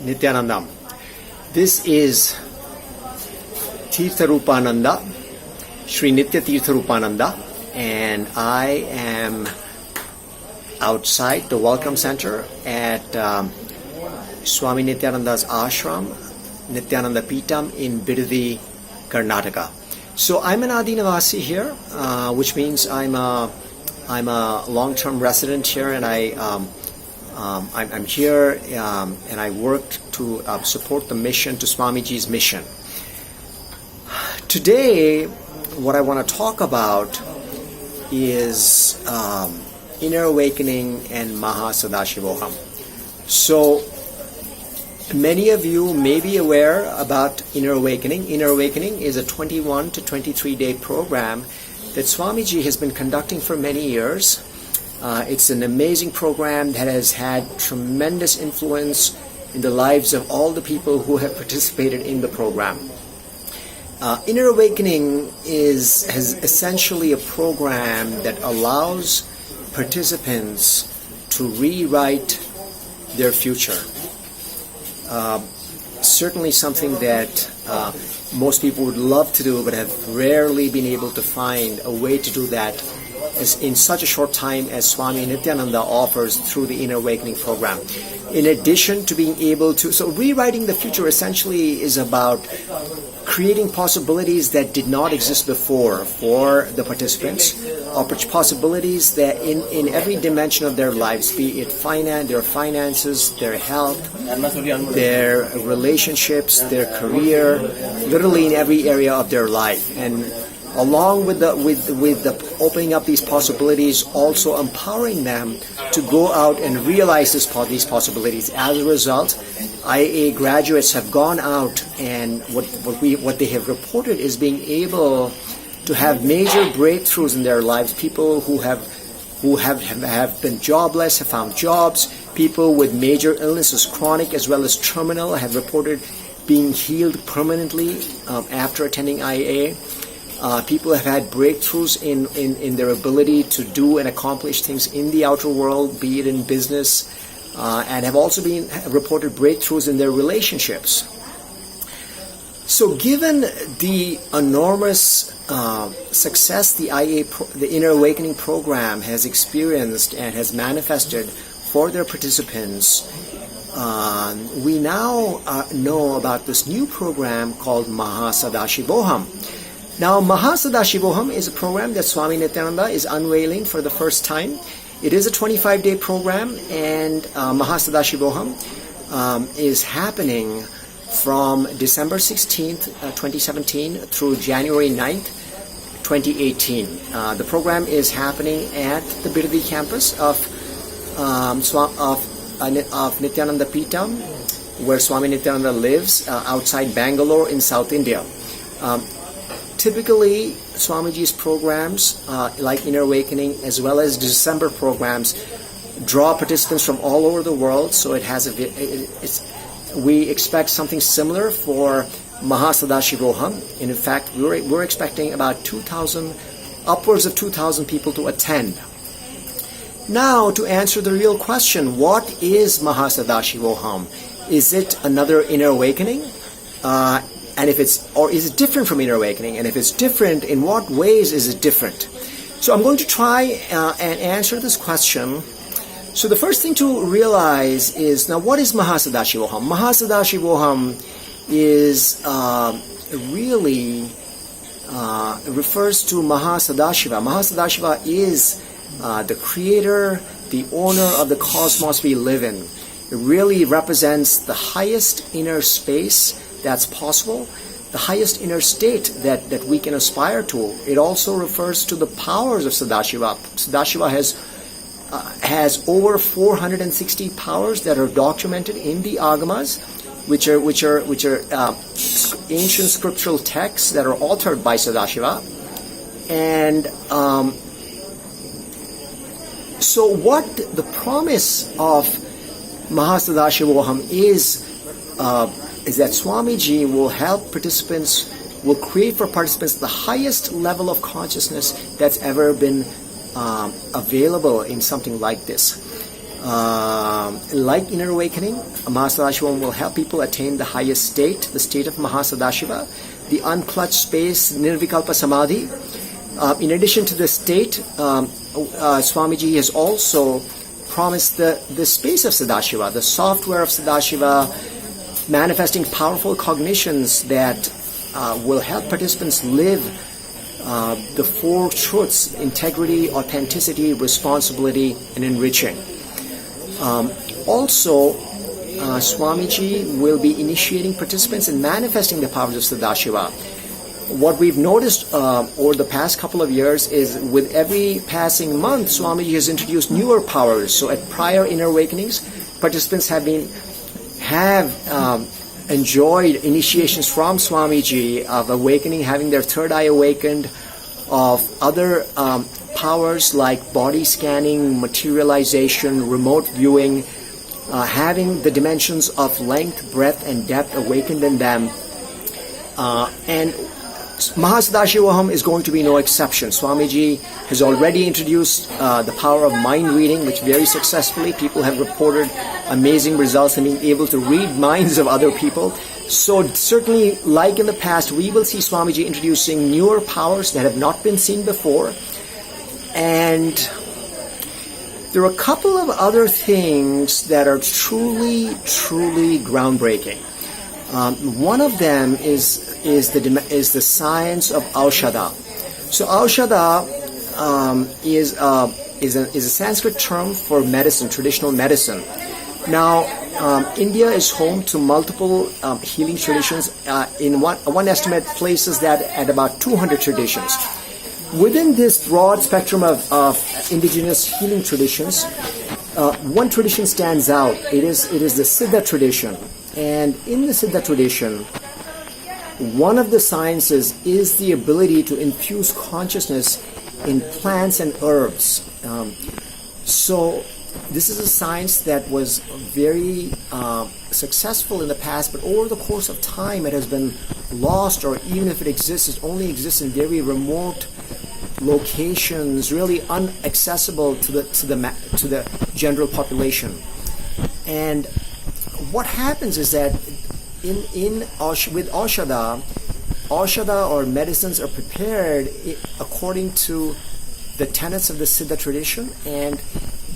Nithyananda. This is Tirtharupananda, Sri Nithya Tirtharupananda, and I am outside the Welcome Center at Swami Nithyananda's ashram, Nithyananda Peetham in Bidadi, Karnataka. So I'm an Adinavasi here, which means I'm a long-term resident here, and I'm here and I work to support the mission, to Swamiji's mission. Today, what I want to talk about is Inner Awakening and Mahasadashivoham. So, many of you may be aware about Inner Awakening. Inner Awakening is a 21 to 23 day program that Swamiji has been conducting for many years. It's an amazing program that has had tremendous influence in the lives of all the people who have participated in the program. Inner Awakening has essentially a program that allows participants to rewrite their future. Certainly something that most people would love to do but have rarely been able to find a way to do that in such a short time as Swami Nithyananda offers through the Inner Awakening program. In addition to being able to, so rewriting the future essentially is about creating possibilities that did not exist before for the participants, or possibilities that in every dimension of their lives, be it their finances, their health, their relationships, their career, literally in every area of their life. And along with the opening up these possibilities, also empowering them to go out and realize these possibilities. As a result, IA graduates have gone out, and what they have reported is being able to have major breakthroughs in their lives. People who have been jobless have found jobs. People with major illnesses, chronic as well as terminal, have reported being healed permanently after attending IA. People have had breakthroughs in their ability to do and accomplish things in the outer world, be it in business, and have also been reported breakthroughs in their relationships. So given the enormous success the Inner Awakening program has experienced and has manifested for their participants, we now know about this new program called Mahasadashivoham. Now, Mahasadashivoham is a program that Swami Nithyananda is unveiling for the first time. It is a 25-day program, and Mahasadashivoham is happening from December 16th, 2017 through January 9th, 2018. The program is happening at the Bidadi campus of Nithyananda Peetham, where Swami Nithyananda lives, outside Bangalore in South India. Typically, Swamiji's programs, like Inner Awakening, as well as December programs, draw participants from all over the world. So we expect something similar for Mahasadashivoham. In fact, we're expecting about 2,000, upwards of 2,000 people to attend. Now, to answer the real question, what is Mahasadashivoham? Is it another Inner Awakening? And is it different from Inner Awakening? And if it's different, in what ways is it different? So I'm going to try and answer this question. So the first thing to realize is, now what is Mahasadashivoham? Mahasadashivoham is really refers to Mahasadashiva. Mahasadashiva is the creator, the owner of the cosmos we live in. It really represents the highest inner space that's possible, the highest inner state that we can aspire to. It also refers to the powers of Sadāshiva. Sadāshiva has over 460 powers that are documented in the Agamas, which are ancient scriptural texts that are authored by Sadāshiva. And so what the promise of Mahasadashivoham is that Swamiji will help participants, will create for participants the highest level of consciousness that's ever been available in something like this. Like InnerAwakening, Mahasadashivoham will help people attain the highest state, the state of Mahasadashiva, the unclutched space, Nirvikalpa Samadhi. In addition to the state, Swamiji has also promised the space of Sadashiva, the software of Sadashiva, manifesting powerful cognitions that will help participants live the four truths: integrity, authenticity, responsibility, and enriching. Also, Swamiji will be initiating participants in manifesting the powers of Sadashiva. What we've noticed over the past couple of years is with every passing month, Swamiji has introduced newer powers. So at prior InnerAwakenings, participants have enjoyed initiations from Swamiji of awakening, having their third eye awakened, of other powers like body scanning, materialization, remote viewing, having the dimensions of length, breadth, and depth awakened in them. And Mahasadashivoham is going to be no exception. Swamiji has already introduced the power of mind reading, which very successfully people have reported amazing results in being able to read minds of other people. So certainly, like in the past, we will see Swamiji introducing newer powers that have not been seen before. And there are a couple of other things that are truly, truly groundbreaking. One of them is the science of Aushada. So Aushada is a Sanskrit term for medicine, traditional medicine. Now, India is home to multiple healing traditions. In one estimate places that at about 200 traditions. Within this broad spectrum of indigenous healing traditions, one tradition stands out. It is the Siddha tradition. And in the Siddha tradition, one of the sciences is the ability to infuse consciousness in plants and herbs. So this is a science that was very successful in the past, but over the course of time it has been lost, or even if it exists, it only exists in very remote locations, really inaccessible to the general population. And what happens is that with Aushada or medicines are prepared according to the tenets of the Siddha tradition, and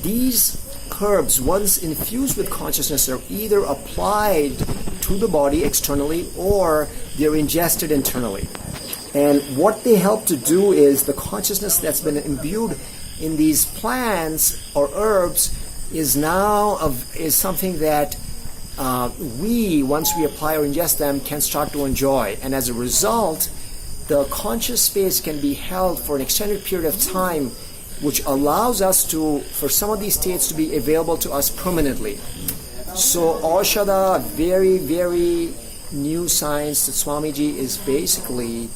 these herbs, once infused with consciousness, are either applied to the body externally or they're ingested internally. And what they help to do is the consciousness that's been imbued in these plants or herbs is something that once we apply or ingest them, can start to enjoy. And as a result, the conscious space can be held for an extended period of time, which allows us for some of these states to be available to us permanently. So Aushada, very, very new science that Swamiji is basically,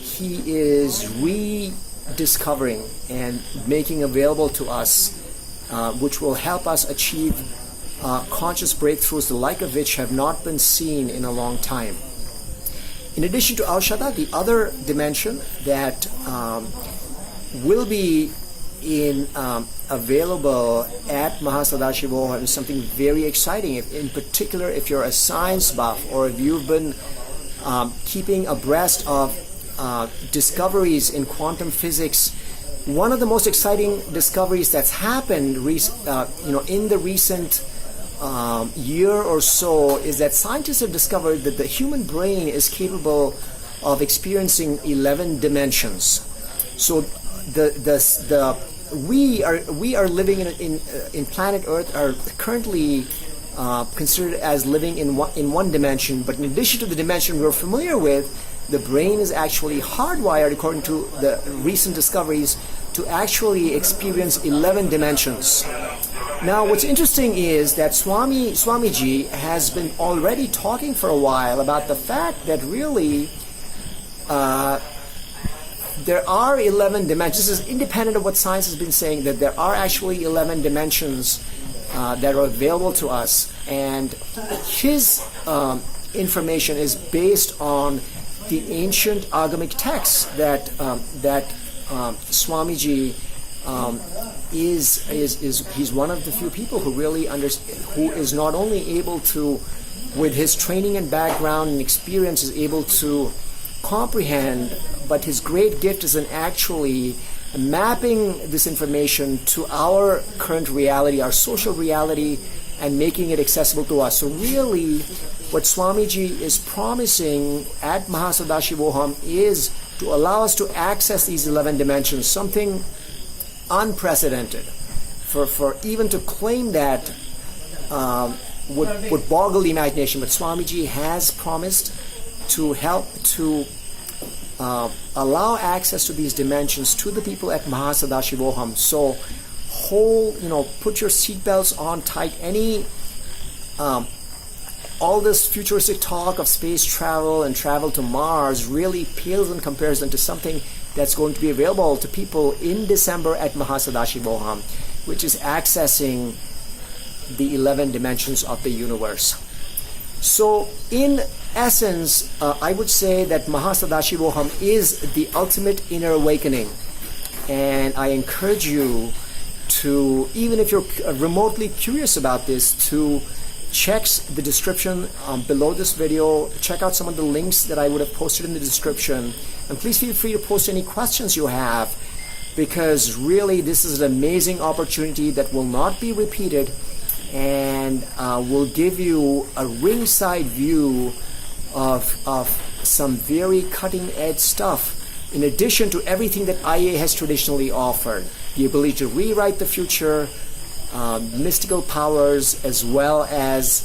he is rediscovering and making available to us, which will help us achieve conscious breakthroughs, the like of which have not been seen in a long time. In addition to Aushada, the other dimension that will be available at Mahasadashivoham is something very exciting. In particular, if you're a science buff, or if you've been keeping abreast of discoveries in quantum physics, one of the most exciting discoveries that's happened in the recent year or so is that scientists have discovered that the human brain is capable of experiencing 11 dimensions. So we are living in planet Earth, are currently considered as living in one dimension, but in addition to the dimension we're familiar with, the brain is actually hardwired, according to the recent discoveries, to actually experience 11 dimensions. Now, what's interesting is that Swamiji has been already talking for a while about the fact that really there are 11 dimensions. This is independent of what science has been saying, that there are actually 11 dimensions that are available to us. And his information is based on the ancient agamic texts that Swamiji he's one of the few people who really who is not only able to, with his training and background and experience, is able to comprehend, but his great gift is in actually mapping this information to our current reality, our social reality, and making it accessible to us. So really, what Swamiji is promising at Mahasadashivoham is to allow us to access these 11 dimensions, something unprecedented. For even to claim that would boggle the imagination, but Swamiji has promised to help to allow access to these dimensions to the people at Mahasadashivoham. So put your seatbelts on tight. All this futuristic talk of space travel and travel to Mars really pales in comparison to something that's going to be available to people in December at Mahasadashivoham, which is accessing the 11 dimensions of the universe. So in essence, I would say that Mahasadashivoham is the ultimate inner awakening, and I encourage you to, even if you're remotely curious about this, to check the description below this video. Check out some of the links that I would have posted in the description, and please feel free to post any questions you have, because really this is an amazing opportunity that will not be repeated, and will give you a ringside view of some very cutting-edge stuff, in addition to everything that IA has traditionally offered. The ability to rewrite the future, mystical powers, as well as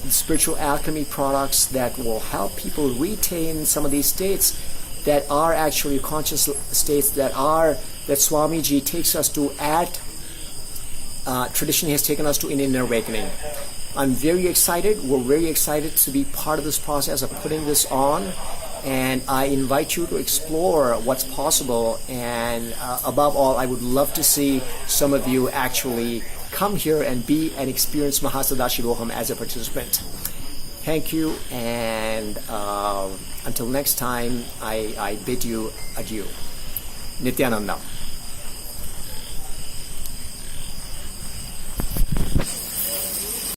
spiritual alchemy products that will help people retain some of these states that are actually conscious states that Swamiji takes us to tradition has taken us to in Inner Awakening. I'm very excited. We're very excited to be part of this process of putting this on, and I invite you to explore what's possible. And above all, I would love to see some of you actually come here and be and experience Mahasadashivoham as a participant. Thank you, and until next time, I bid you adieu. Nithyananda.